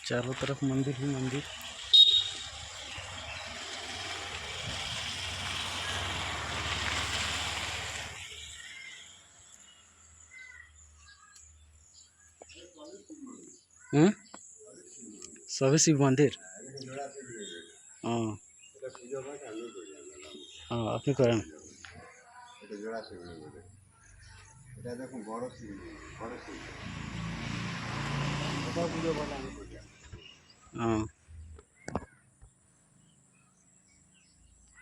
चारों तरफ मंदिर ही मंदिर। सभी शिव मंदिर। हाँ हाँ, আপনি করেন। हाँ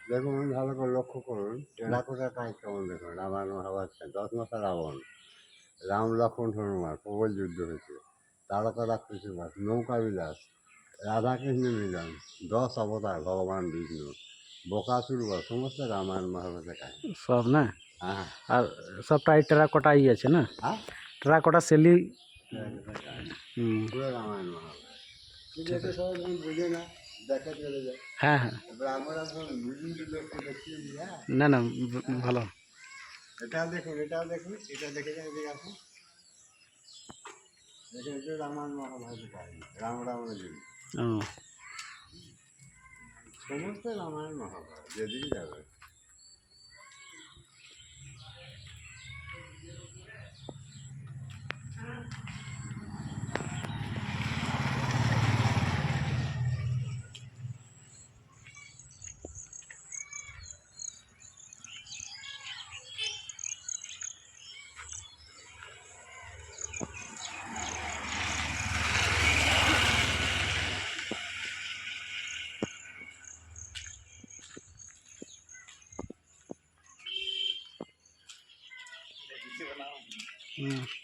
দেখুন ভালো করে লক্ষ্য করুন, টেরাকোটার কাজ কেমন দেখুন। রামায়ণ মহাভারত 10 মাসে রাবণ, রাম লক্ষ্মণ হনুমান প্রবল যুদ্ধ হয়েছে। তারকা রাক্ষসী বাস, নৌকা বিলাস, রাধাকৃষ্ণ মিলন, 10 অবতার ভগবান বিষ্ণু, বকাসুর বধ, সমস্ত রামায়ণ মহাভারতের কাজ। सब ना। হ্যাঁ আর সবটা টেরাকোটা আছে না, হ্যাঁ, টেরাকোটা সেলি। পুরো রামায়ণ মহাভারত। কিন্তু এটা সবাই যখন বুঝে না, দেখা চলে যায়। হ্যাঁ হ্যাঁ, এবার আমরা যখন বুঝিয়ে লোককে দেখি, হ্যাঁ না না, ভালো। এটাও দেখুন, এটাও দেখুন, এটা দেখে যান, এদিকে আসুন। দেখুন এটা রামায়ণ মহাভারতের কাহিনী, রাম রাবণের যুদ্ধ, ও সমস্ত রামায়ণ মহাভারত যেদিকে যাবে। হুম।